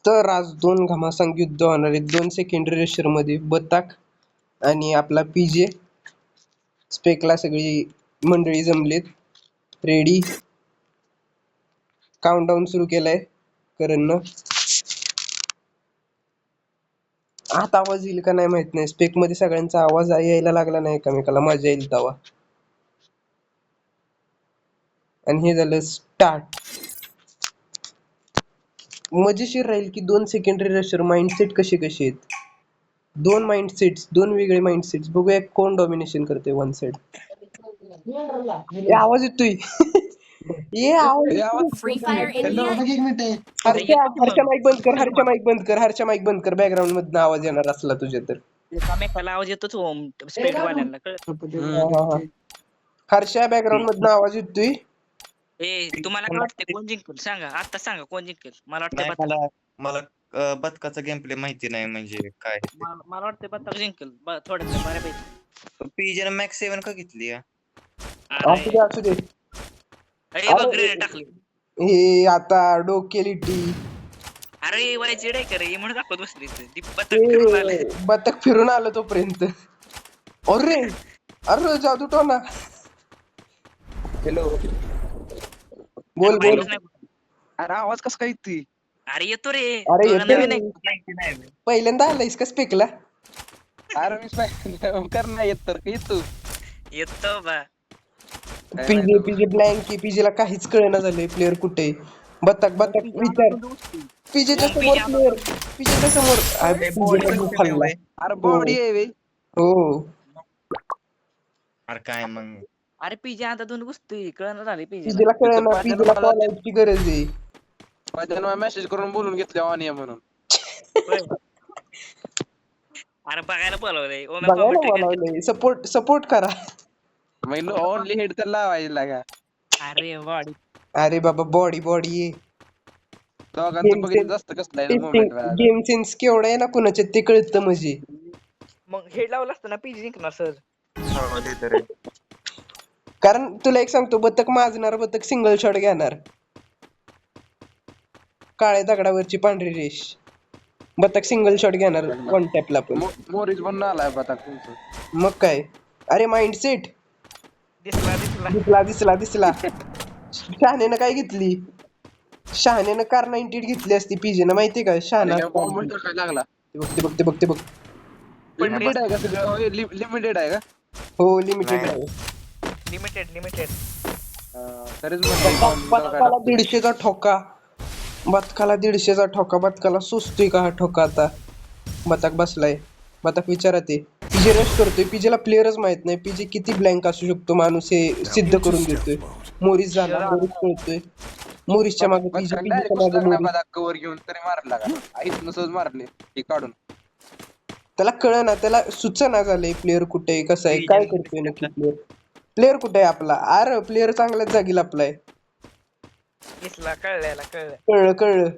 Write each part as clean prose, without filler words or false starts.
तर आज दोन घमासांग युद्ध होणार आहेत. दोन सेकंडरी रशर मध्ये बत्ताक आणि आपला पीजे. स्पेकला सगळी मंडळी जमलेत. रेडी. काउंटडाऊन सुरू केलाय करणनं. आता आवाज येईल का नाही माहित नाही. स्पेक मध्ये सगळ्यांचा आवाज यायला लागला नाही एकमेकाला, मजा येईल तवा. आणि हे झालं स्टार्ट. मजेशीर राहील की दोन सेकंडरी रशर माइंडसेट कसे कसे आहेत. दोन माइंडसेट्स, दोन वेगळे माइंडसेट्स. बघूया कोण डॉमिनेशन करते वन साइड. आवाज येतोय. ये आवाज हरच्या माईक बंद कर, हरच्या माईक बंद कर, हरच्या माईक बंद कर. बॅकग्राऊंड मधनं आवाज येणार असला तुझ्या तर. एकामेकाला आवाज येतोच स्पेक वाल्यांना कळलं. हर्षा बॅकग्राऊंड मधनं आवाज येतोय. तुम्हाला काय वाटतंय कोण जिंकल सांगा, आता सांगा कोण जिंकल. मला नाही, वाटतं मला बदकाचा गेम प्ले माहिती नाही म्हणजे काय. मला वाटतं बत्ताक जिंकल थोडं बऱ्यापैकी. पीजे मॅक्स 7 का घेतली या? असू दे असू दे. ग्रेनेड टाकली. हे आता डोकेलिटी. अरे वायची डाय करे म्हणून दाखवत बसली बत्ताक फिरून आले. बतक फिरून आलं तोपर्यंत. अरे अरे जादू टोना. हॅलो, बोल बोल. अरे आवाज कसा काय येतोय? अरे येतो रे. अरे तुला येतोय. नवीन आहे. पहिल्यांदा आलायस का स्पेकला? अरे मी कर नाही येत तर येतो. येतो बा. PJ PJ blank. पीजेला काहीच कळेना झालंय प्लेअर कुठे. बतक बतक विचार. पीजेच्या समोर प्लेअर. पीजेच्या समोर. अरे बॉडी आहे बे. हो. अरे काय मग अरे पीजे आता दोन गोष्टी कळणार झाले पीजे. पीजेला कळेना. पीजेला कॉल आउटची गरज आहे. माझ्या मेसेज करून बोलून घेतले ऑनिया म्हणून. अरे बघायला बोलवलंय. बघायला बोलावलंय. सपोर्ट करा. मग ओनली हेड तर लावायला लागा. अरे बॉडी. अरे बाबा बॉडी आहे. दोघांचं बघितलं जास्त कसलं आहे मोमेंट. गेम सेन्स केवढा आहे ना कुणाच्या ते कळतं म्हणजे. मग हेड लावलं असतं ना पीजे जिंकणार सर. कारण तुला एक सांगतो, बतक माजणार, बतक सिंगल शॉट घेणार. काळ्या दगडावरची पांढरी रेष. बतक सिंगल शॉट घेणार वन टॅपला पण. मोरीज पण आलाय बता तुमचं. मग काय. अरे माइंडसेट दिसला. शहाण्यानं काय घेतली? शहाण्यानं कार 98 घेतली असती पीजेनं, माहितीये का? शहाणा काय लागला. बघते बघ. लिमिटेड आहे का सगळं? लिमिटेड आहे का? हो लिमिटेड आहे. लिमिटेड. तरीच बतकाला 150चा ठोका. बतकाला बतकाला सुचतोय का हा ठोका आता? बतक बसलाय. बतक विचारते. पीजे रश करतोय. पीजेला प्लेअरच माहित नाही. पीजे किती ब्लँक असू शकतो माणूस हे सिद्ध करून देतोय. मोरिस झाला. मोरिस कळतोय. मोरिसच्या मागे पीजे. कवर घेऊन तरी मारला का? आईच नसच मारले हे काढून. त्याला कळना, त्याला सूचना झालंय प्लेअर कुठे कसं आहे, काय करतोय नक्की प्लेअर कुठे आहे आपला. अरे प्लेअर चांगल्याच जागी लपलाय. कळलं.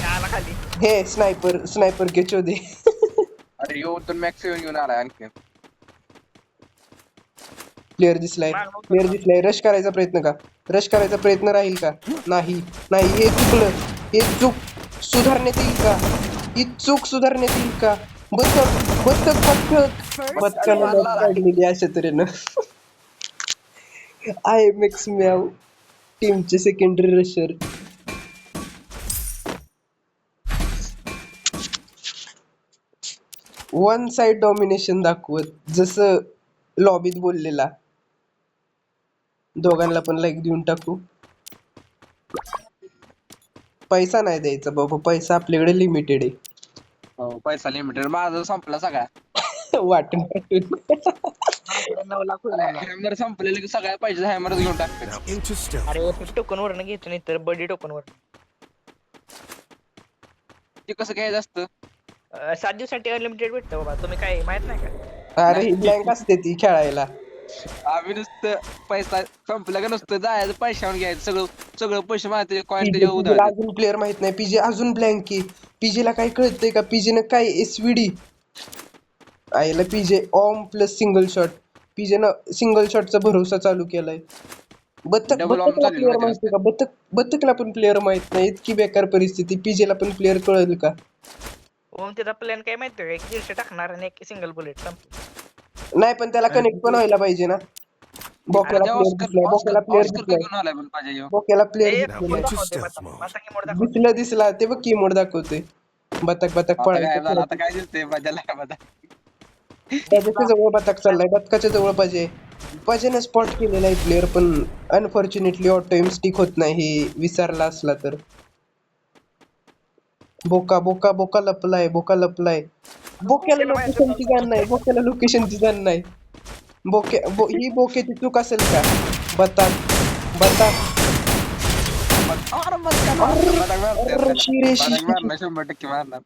आला खाली. हे स्नायपर के चोदे. अरे येऊन तर मॅक्स घेऊन आलाय आणखी. प्लेअर दिसलाय. रश करायचा प्रयत्न राहील का? नाही. हे चुकलं. हे चूक सुधारण्यात येईल का? ही चूक सुधारण्यात येईल का? बतकाला काढलेली अशा तऱ्हेनं. IMX मॅव टीमचे secondary Rusher. One side domination दाखवत, जसं लॉबीत बोललेला. दोघांना पण लाईक देऊन टाकू. पैसा नाही द्यायचा बाबा, पैसा आपल्याकडे लिमिटेड आहे. पैसा लिमिटेड. माझा संपला सगळा. वाटून हॅमर संपलेलं की सगळ्या पैसे हॅमरच घेऊन टाकते. अरे टोकन वर घेतो नाही तर बडी टोकन वर. ते कसं घ्यायचं असतं? 7 दिवसासाठी अनलिमिटेड भेटतं बाबा. तुम्ही काय माहित नाही का? अरे ही ब्लँक असते ती खेळायला. आम्ही नुसतं पैसा संपला का नुसतं जायचं पैशावर घ्यायचं. सगळं पैसे माहिती कॉइन त्याच्या अजून प्लेअर माहित नाही. पीजे अजून ब्लँक आहे. पीजेला काय कळतंय का? पीजेनं काय SVD आयला. पीजे ऑम प्लस सिंगल शॉट. पीजेनं सिंगल शॉटचा भरोसा चालू केलाय. Double on बत्तकला चालेल प्लेअर माझ्या माहिती का? बत्तकला पण प्लेअर माहित नाही, इतकी बेकार परिस्थिती. पीजेला पण प्लेअर कळेल का? ओम त्याचा प्लॅन काय माहितीये का? एक 150 टाकणार आणि एक सिंगल बुलेट संपलं. नाही पण त्याला कनेक्ट पण व्हायला पाहिजे ना. बोक्याला त्या प्लेअर दिसलाय, बोक्याला प्लेअर ऑस्कर का दिसलाय, घेऊन आलाय पण पाहिजे ह्यो. बोक्याला प्लेअर ए Now दिसलेला. into दाखवते stealth mode. आता कीमोड दाखवते. दिसला ते बघ कीमोड दाखवते. बतक आता काय पळायचं झालं आता काय दिसतंय माझ्याला बघा. त्याच्या जवळ बतक चाललाय, बतकाच्या जवळ पाहिजे. पाजेने स्पॉट केलेला आहे प्लेअर, पण अनफॉर्च्युनेटली ऑट टाइम स्टिक होत नाही. हे विसरला असला तर. बोका बोका बोका लपलाय, बोका लपलाय. बोक्याला लोकेशनची जाण नाही, बोक्याला लोकेशनची जाण नाही. ही बोक्याची चूक असेल का? बतक बतक अरे मग काय मारणार? बघा, अरे, शिरे, बघा, शिरे. मारणार 100% मारणार.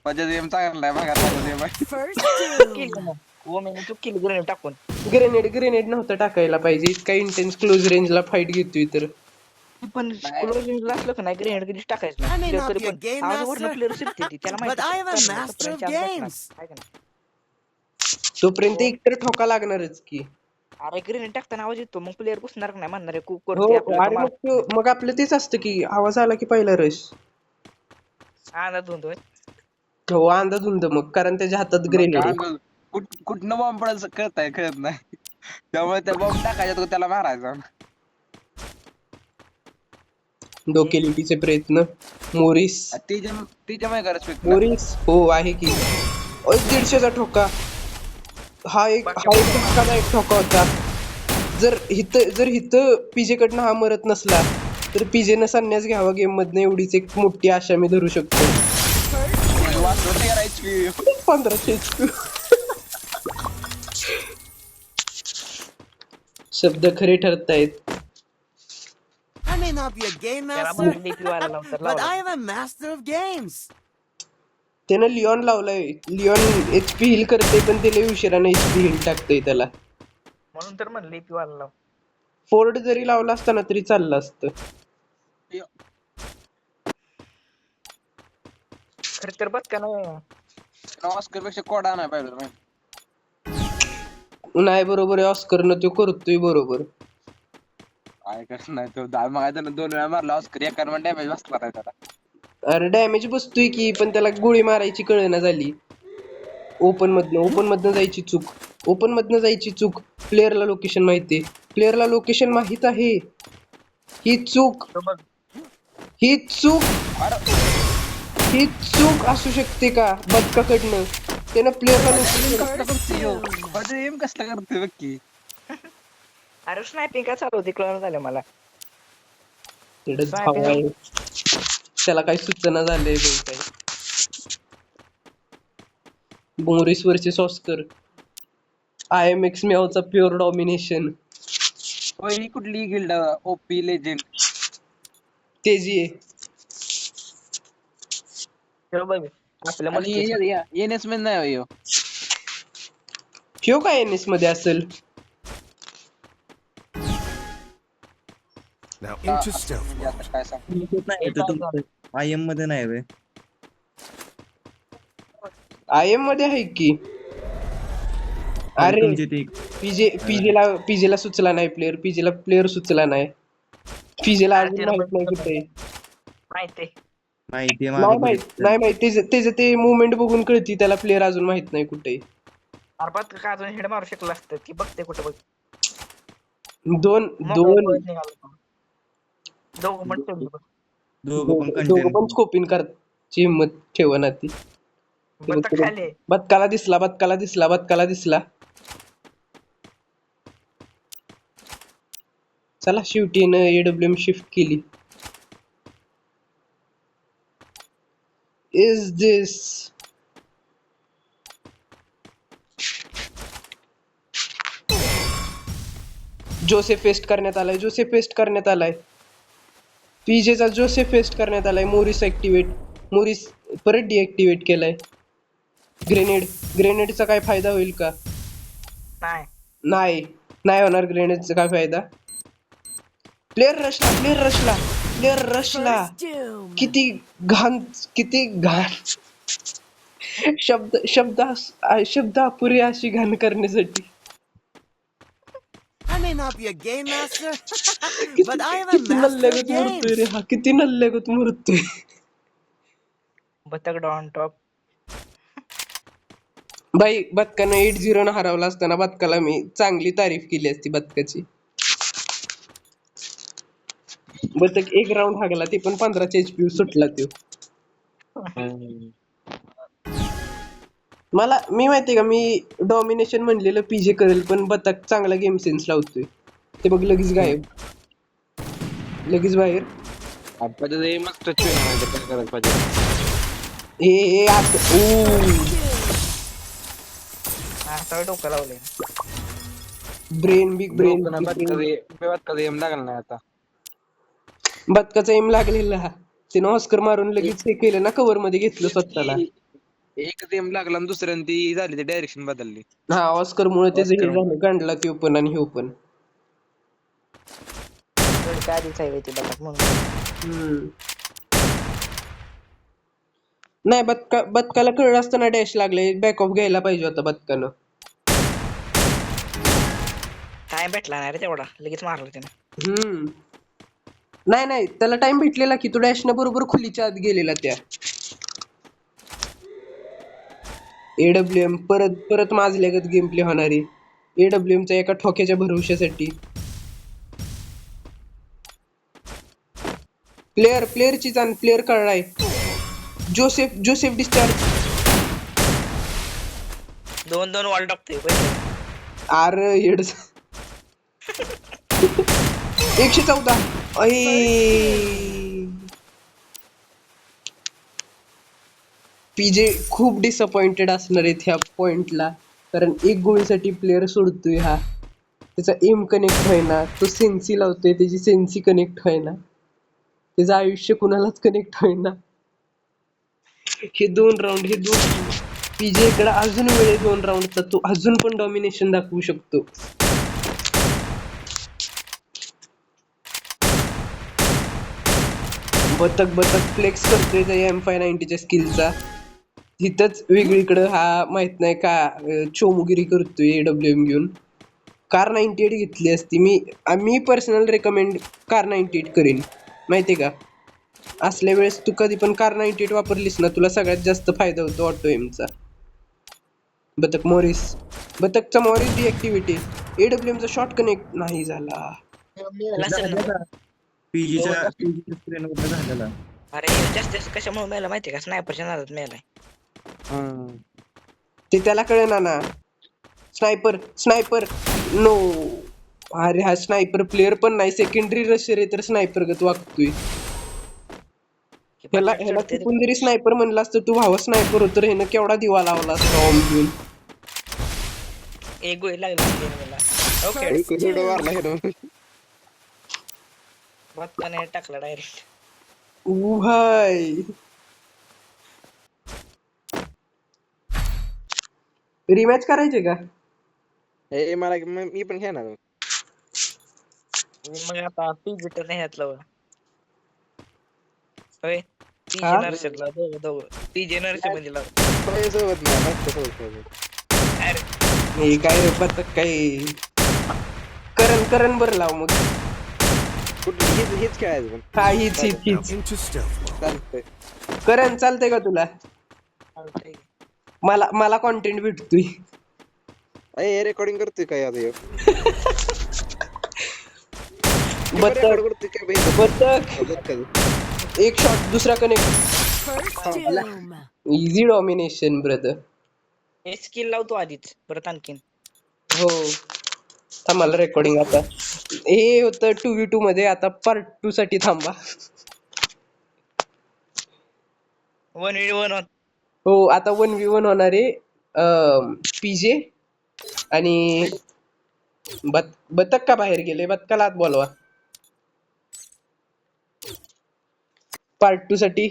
माझ्या गेम चांगला आहे बघा माझा गेम आहे. First doom. केली मग. ओम याने चूक केली ग्रेनेड टाकून. ग्रेनेड नव्हतं टाकायला पाहिजे. इतका इंटेन्स क्लोज रेंजला फाईट घेतोय तर. पण क्लोजिंगला असलं का नाही ग्रेनेड कधीच टाकायचं I may नाही. not तरी be a पण game आजवरनं master, प्लेअर शिकते ती. त्याला but I am a माहिती master of games. तोपर्यंत एकतर ठोका लागणारच की. अरे ग्रेनेड टाकताना आवाज येतो मग प्लेअर पुसणार नाही म्हणणार आहे कुक हो, करते आपल्याला अरे मग आपलं तेच असतं की आवाज आला की पहिला रश. आनंद होतोय. हो, अंदाज होऊन मग, कारण त्याच्या हातात ग्रेनेड. कुठनं बॉम्ब पडायचं कळत नाही. त्यामुळे त्या बॉम्ब टाकायचा तो त्याला मारायचा. डोकेलिटीचे प्रयत्न. मोरिस तिच्या मागे रिस्पेक्ट मोरिस हो आहे की. 150चा ठोका. हा एक धक्कादायक ठोका होता. जर हिथं पीजे कडनं हा मरत नसला तर पीजेनं संन्यास घ्यावा गेम मधनं, एवढीच एक मोठी आशा मी धरू शकतो. 1500 HP. शब्द खरे ठरतायत. I may not be a game त्याला master, मग DP वाला लावतात but लावला. I am a master of games. त्यानं लिओन लावलाय. लिओन HP हिल करते, पण ते लय उशिराने HP हिल टाकतंय त्याला. म्हणून तर म्हणलं DP वाला लाव. फोर्ड जरी लावला असता ना तरी चाललं असतं. खरं तर बघ का नाही ऑस्कर पेक्षा कोडा नाही पाहिजे माहिती. नाही बरोबर आहे, ऑस्करनं तो करतोय बरोबर. काय करत नाही तो मग त्यानं 2 वेळा मारला ऑस्कर एका डॅमेज बसला नाही त्याला. अरे डॅमेज बसतोय की, पण त्याला गोळी मारायची कळना झाली. ओपन मधनं जायची चूक. ओपन मधनं जायची चूक. प्लेअरला लोकेशन माहितीये, प्लेअरला लोकेशन माहित आहे. ही चूक तो बघ ही चूक असू शकते का बदकाकडनं? त्यानं प्लेअरला माझं एम कसला करतोय बघ की. अरे स्नायपिंग काय चालू होती कळलं झालं मला. लोकेशन त्याला काही सूचना झालंय काही. Morris versus Oscar. IMX मेवचा प्युअर डॉमिनेशन. ही कुठली गिल्ड ओपी लेजेंड तेजी आहे. चलो बघ आपल्या आणि एनएस मध्ये नाही ह्यो. ह्यो काय NS मध्ये असेल? Now into stealth म्हणजे mode. आता काय सांग. IM मध्ये नाही वे. IM मध्ये आहे की. अरे तुमची ती पीजेला सुचला नाही प्लेअर सुचला नाही. पीजेला अरे अजून त्याला माहित नाही कुठे. माहिती माहिती नाही माहित त्याचं ते मुवमेंट बघून कळती त्याला प्लेअर अजून माहित नाही कुठे. अरे बघ का अजून हेड मारू शकलं असतं की बघते कुठं बघ. दोन दोघं पण ठेवली बघ. दोघं पण दोघं कंटेंट पण स्कोपिंग करायची हिंमत ठेवना ती. बघ तर खाली बदकाला दिसला. चला शेवटी AWM शिफ्ट केली. इज दिस जोसेफ पेस्ट करण्यात आलाय. पीजेचा जोसेफ पेस्ट करण्यात आलाय. मोरिस परत डिऍक्टिव्हेट केलाय. ग्रेनेडचा काय फायदा होईल का? नाही होणार ग्रेनेडचा काय फायदा. प्लेअर रशला First doom. किती घाण शब्द अपुरी अशी घाण करण्यासाठी. I may not be a game master, but I am a किती master of नल्ल्यागत मरतोय रे games. हा, किती नल्ल्यागत मरतोय. बतक डॉन टॉप. भाई बदकानं 8-0 न हरवला असताना बदकाला मी चांगली तारीफ केली असती बदकाची. बदक एक राऊंड हागला ते पण 15 HP सुटला तो. मी माहितीये का, मी डॉमिनेशन म्हणलेलं पीजे करेल, पण बतक चांगला गेम सेन्स लावतोय. ते बघ लगेच गायब, लगेच बाहेर. आपण ते मस्त काय करायला पाहिजे. हे असं आता डोकं लावलंय. Brain big brain. कधी एम लागला नाही आता. बदकाचा एम लागलेला हा. त्यानं ऑस्कर मारून लगेच हे केलं ना, कव्हर मध्ये घेतलं स्वतःला. एक एम लागला आणि दुसऱ्यानं ती झाली, ती डायरेक्शन बदलली. हा ऑस्कर मुळे त्याचं हे Oscar झालं, गांडला ते पण आणि हे पण. काय आधीच आहे ते बतक म्हणून. नाही बदकाला कळलं असताना डॅश लागले, बॅक ऑफ घ्यायला पाहिजे होता बदकानं. टाइम भेटला नाही रे तेवढा, लगेच मारलं त्यानं. नाही त्याला टाइम भेटलेला की, तो डॅशनं बरोबर खुलीच्या आत गेलेला त्या. AWM परत माजल्यागत गेम प्ले होणारी. AWM चा एका ठोक्याच्या भरवशासाठी. प्लेअरची जाण, प्लेअर कळलाय. Joseph discharge. 2-2 वॉल टाकतोय. अरे हेड 114. पीजे खूप डिसअपॉइंटेड असणार आहेत ह्या पॉइंटला, कारण एक गोळीसाठी प्लेअर सोडतोय हा. त्याचा एम कनेक्ट होईना, तो सेन्सी लावतोय, त्याची सेन्सी कनेक्ट होईना, त्याचं आयुष्य कुणालाच कनेक्ट होईना. हे दोन राऊंड पीजे इकडे अजून वेळ आहे 2 राऊंडचा, तो अजून पण डॉमिनेशन दाखवू शकतो. बतक फ्लेक्स करतोय त्या M590च्या स्किलचा. तिथंच वेगळीकडं हा माहित नाही का चोमुगिरी करतोय AWM घेऊन. कार 98 घेतली असती. मी पर्सनल रेकमेंड कार 98 करीन, माहितीये का. असल्या वेळेस तू कधी पण कार 98 वापरलीस ना, तुला सगळ्यात जास्त फायदा होतो ऑटो एमचा. बतकचा मॉरिस डिऍक्टिव्हिटी. AWM चा शॉर्ट कनेक्ट नाही झाला. पीजीच्या स्क्रीन वर झालेला. अरे जास्त कशामुळे मेला माहितीये का, स्नायपरच्या नादात मेलाय. ते त्याला कळेना ना. Sniper no. अरे हा स्नायपर प्लेअर पण नाही, सेकंडरी रशर आहे तर स्नायपर गत वागतोय. ह्याला चुकून जरी स्नायपर म्हणला असतं, तू भावा स्नायपर होतं, ह्यानं केवढा दिवा लावला असता ऑन घेऊन. एक गोळी लागली मला. ओके बतकाने टाकला डायरेक्ट. भाई रिमॅच करायचे का? मी पण घेणार. मग आता पीजी तर नाही घातलं होय. पीजे हा? नर्सरीला दोघं पीजे नर्सरी म्हणजे लाव. अरे हे काय रे बतक काय करण बरं लाव मग. हेच खेळायचं पण. हा हीच Into stealth mode. चालतंय. करण चालतंय का तुला? चालतंय. मला कॉन्टेंट भेटतोय. रेकॉर्डिंग करतोय काय आता ह्यो? बतक एक शॉट दुसरा connect. First doom. Easy domination brother. हे स्किल लावतो आधीच परत आणखीन. हो थांबाला रेकॉर्डिंग आता. हे होतं 2v2 मध्ये, आता पार्ट 2 साठी थांबा. 1v1 हो आता 1v1 होणार आहे. पीजे आणि बतक का बाहेर गेले, बतकाला आत बोलवा पार्ट 2 साठी.